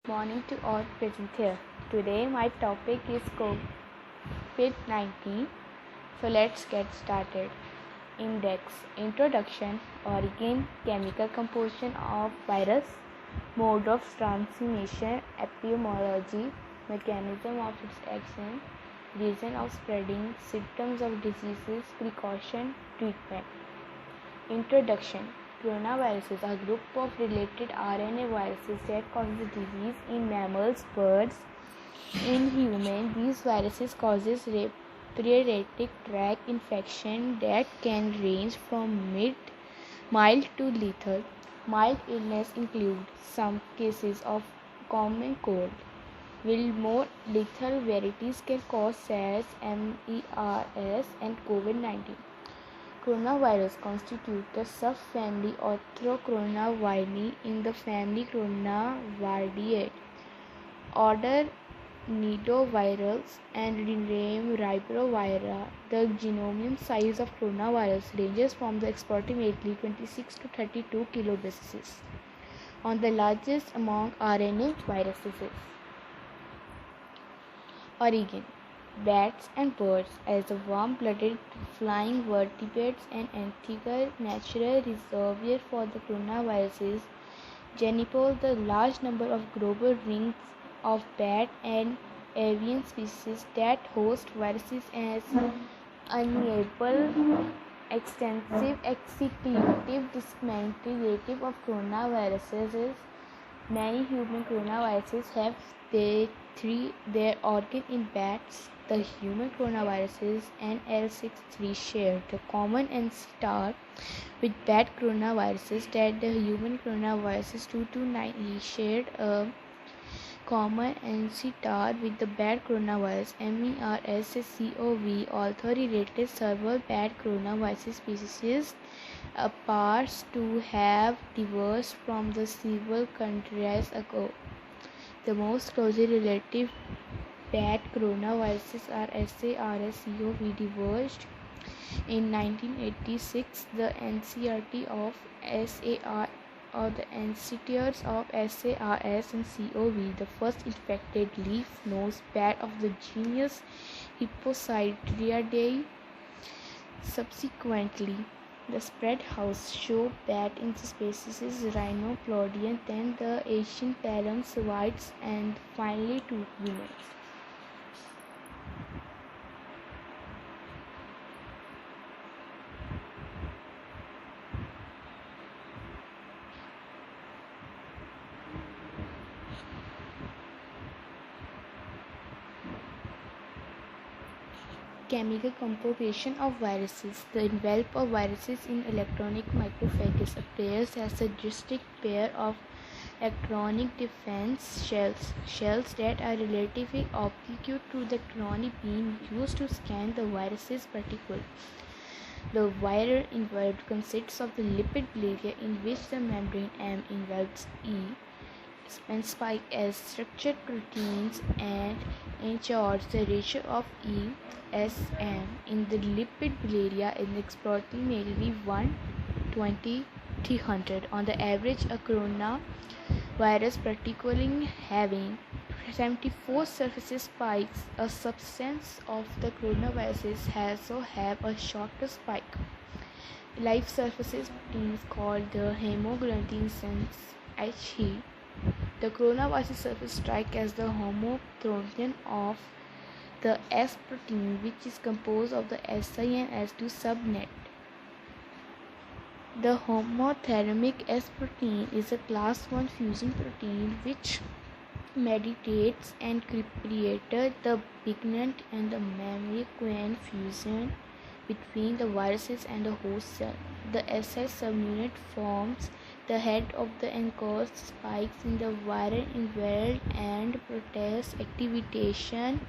Morning to all present here. Today my topic is COVID-19. So let's get started. Index, Introduction, Origin, Chemical composition of virus, Mode of transmission, Epidemiology, Mechanism of its action, Reason of spreading, Symptoms of diseases, Precaution, Treatment. Introduction. Coronaviruses are a group of related RNA viruses that causes disease in mammals, birds. In humans, these viruses causes respiratory tract infection that can range from mild to lethal. Mild illness include some cases of common cold, while more lethal varieties can cause SARS, MERS, and COVID-19. Coronavirus constitute the subfamily Orthocoronavirinae in the family Coronaviridea. Order Nidovirales and name Ribovira. The genome size of coronavirus ranges from the approximately 26 to 32 kilobases on the largest among RNA viruses. Origin. Bats and birds as a warm-blooded flying vertebrates and ethical natural reservoir for the coronaviruses. Genipol, the large number of global rings of bat and avian species that host viruses as enable extensive executive disseminative of coronaviruses. Many human coronaviruses have their origin in bats. The human coronaviruses and L63 share the common ancestor with bat coronaviruses that the human coronaviruses 229E shared a common ancestor with the bat coronavirus MERS-CoV, although related several bat coronavirus species appears to have diverged from the several countries ago. The most closely related bat coronaviruses are SARS-CoV diverged in 1986. The ancestors of SARS or the ancestors of SARS and CoV, the first infected leaf-nosed bat of the genus Hippocytridae. Subsequently, the spread house showed bat in the species Rhinoplodion, then the Asian Paramecites, and finally to humans. Chemical composition of viruses. The envelope of viruses in electronic microphages appears as a distinct pair of electronic defense shells that are relatively opaque to the electron beam used to scan the virus's particle. The viral envelope consists of the lipid bilayer in which the membrane M envelops E and spike as structured proteins and ensures the ratio of ESM in the lipid bilayer is approximately 1:20:300. On the average, a coronavirus, particularly having 74 surface spikes, a substance of the coronaviruses also have a shorter spike. Live surface proteins called the hemoglobin He. The coronavirus surface strike as the homothrombion of the S protein, which is composed of the Si and S2 subnet. The homothermic S protein is a class 1 fusion protein which mediates and creates the pigment and the membrane fusion between the viruses and the host cell. The Si subunit forms the head of the anchors spikes in the viral envelope and protease activation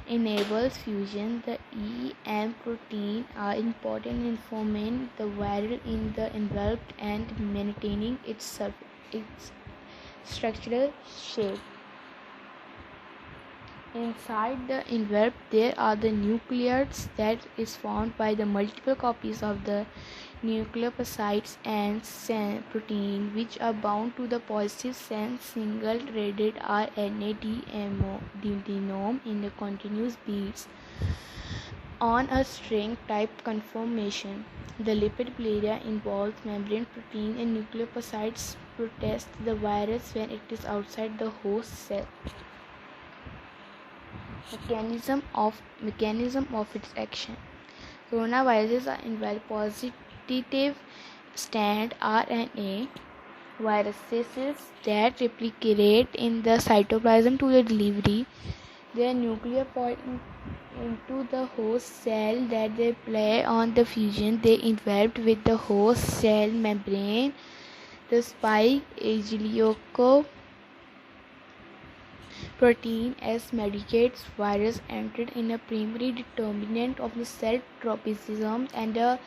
enables fusion. The E and protein are important in forming the viral in the envelope and maintaining its structural shape. Inside the envelope, there are the nucleates that is formed by the multiple copies of the nucleopsides and protein which are bound to the positive sense single-threaded RNA genome in the continuous beads on a string type conformation. The lipid bilayer involves membrane protein and nucleopsides protest the virus when it is outside the host cell. Mechanism of its action. Coronaviruses are invalid positive stand RNA viruses that replicate in the cytoplasm to the delivery their nucleopode into the host cell that they play on the fusion they enveloped with the host cell membrane. The spike agelioco protein as medicates virus entered in a primary determinant of the cell tropism and the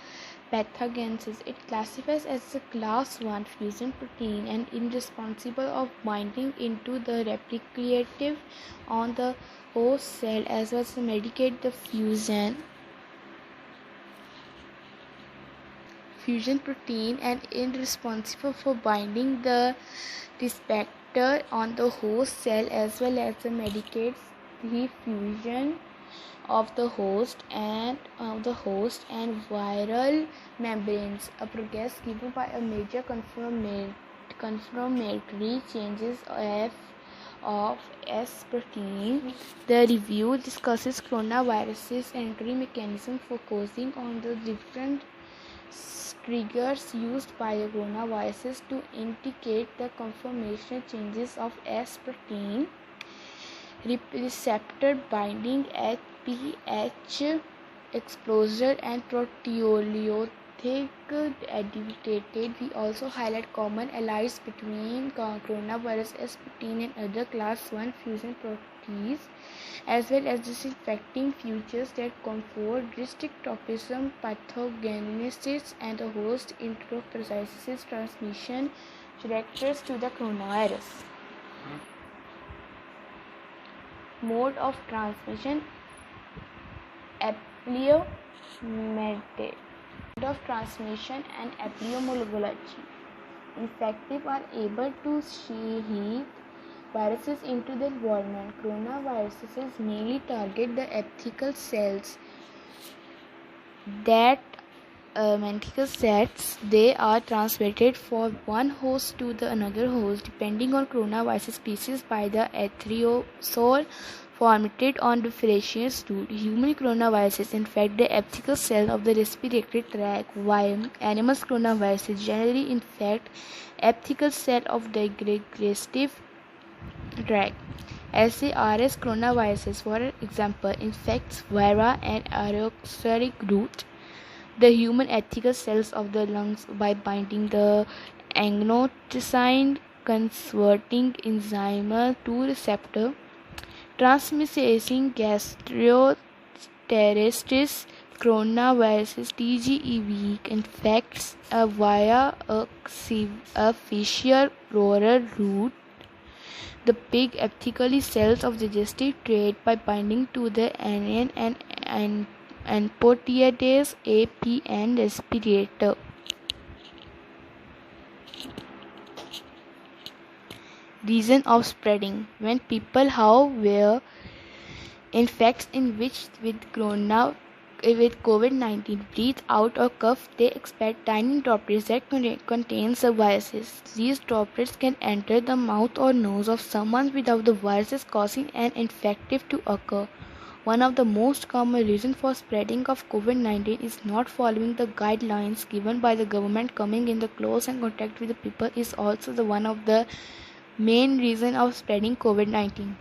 pathogenesis. It classifies as a class 1 fusion protein and is responsible of binding into the replicative on the host cell as well as medicate the fusion protein and is responsible for binding the receptor on the host cell as well as medicates the fusion of the host and viral membranes. A progress given by a major confirmatory changes of S protein. The review discusses coronavirus's entry mechanism, focusing on the different triggers used by the coronaviruses to indicate the conformational changes of S protein, receptor binding at pH, exposure, and proteolytic activity. We also highlight common allies between coronavirus S protein and other class 1 fusion proteins, as well as disinfecting features that confer restrict tropism, pathogenesis, and the host enteroparasitosis transmission characters to the coronavirus. Mode of transmission: epidemiology. Mode of transmission and epidemiology. Infective are able to sheath viruses into the environment. Coronaviruses mainly target the epithelial cells that they are transmitted from one host to the another host depending on coronavirus species by the aerosol formed on differentiated route. Human coronaviruses infect the epithelial cell of the respiratory tract, while animal coronaviruses generally infect epithelial cell of the digestive tract. SARS coronaviruses, for example, infects vira and aerosolic route, the human epithelial cells of the lungs by binding the angiotensin converting enzyme to receptor. Transmitting gastroenteritis coronavirus TGEV infects via a fissure oral route the big epithelial cells of the digestive tract by binding to the anion and protease APN respirator. Reason of spreading: when people were infected in which with COVID-19 breathe out or cough, they expel tiny droplets that contain the viruses. These droplets can enter the mouth or nose of someone without the viruses causing an infection to occur. One of the most common reasons for spreading of COVID-19 is not following the guidelines given by the government. Coming in the close and contact with the people is also one of the main reasons of spreading COVID-19.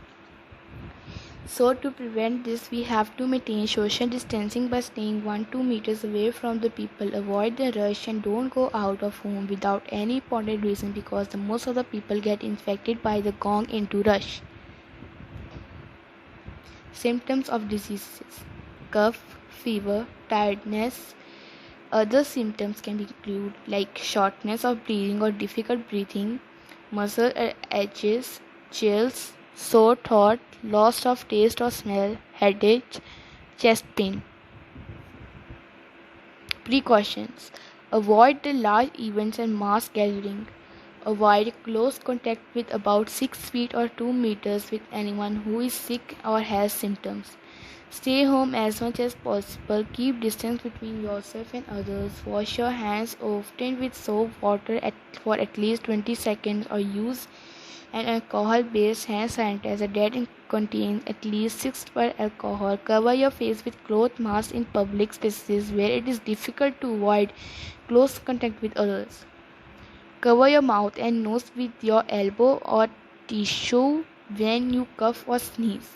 So to prevent this, we have to maintain social distancing by staying 1-2 meters away from the people. Avoid the rush and don't go out of home without any important reason, because most of the people get infected by the going into rush. Symptoms of diseases: cough, fever, tiredness. Other symptoms can include like shortness of breathing or difficult breathing, muscle aches, chills, sore throat, loss of taste or smell, headache, chest pain. Precautions: Avoid the large events and mass gathering. Avoid close contact with about 6 feet or 2 meters with anyone who is sick or has symptoms. Stay home as much as possible. Keep distance between yourself and others. Wash your hands often with soap water for at least 20 seconds or use an alcohol-based hand sanitizer that contains at least 6% alcohol. Cover your face with cloth masks in public spaces where it is difficult to avoid close contact with others. Cover your mouth and nose with your elbow or tissue when you cough or sneeze.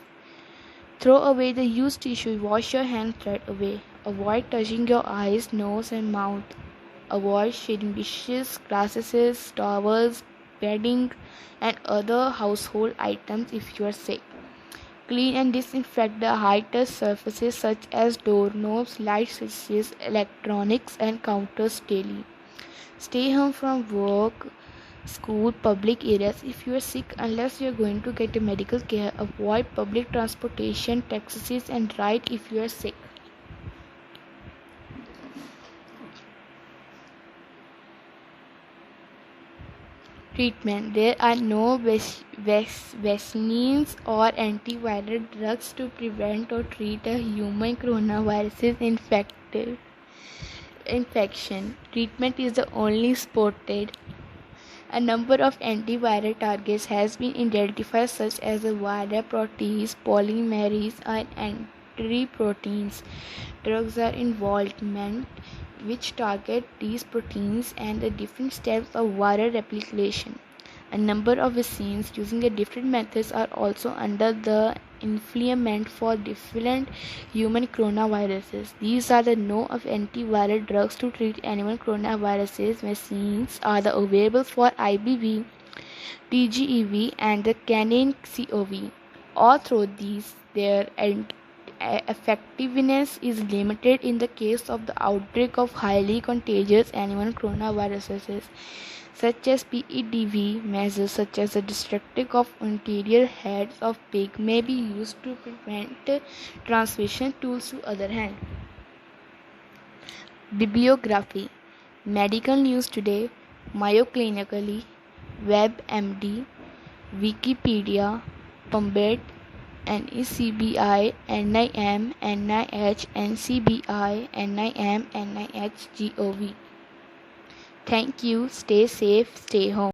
Throw away the used tissue. Wash your hands right away. Avoid touching your eyes, nose, and mouth. Avoid sharing dishes, glasses, towels, bedding, and other household items if you are sick. Clean and disinfect the high-touch surfaces such as doorknobs, light switches, electronics, and counters daily. Stay home from work, school, public areas if you are sick unless you are going to get medical care. Avoid public transportation, taxis, and ride if you are sick. Treatment. There are no vaccines or antiviral drugs to prevent or treat a human coronavirus infection. Treatment is the only supported. A number of antiviral targets has been identified such as the viral protease, polymerase, and antiproteins. Drugs are involvement which target these proteins and the different steps of viral replication. A number of vaccines using the different methods are also under the implement for different human coronaviruses. These are the no of antiviral drugs to treat animal coronaviruses. Vaccines are available for IBV, TGEV, and the canine COV. Although their effectiveness is limited in the case of the outbreak of highly contagious animal coronaviruses, such as PEDV. Measures such as the destruction of anterior heads of pig may be used to prevent transmission. Tools to other hand. Bibliography: Medical News Today, Mayo Clinically, WebMD, Wikipedia, PubMed, NECBI, NIM, NIH, NCBI, NIM, NIH, GOV. Thank you. Stay safe. Stay home.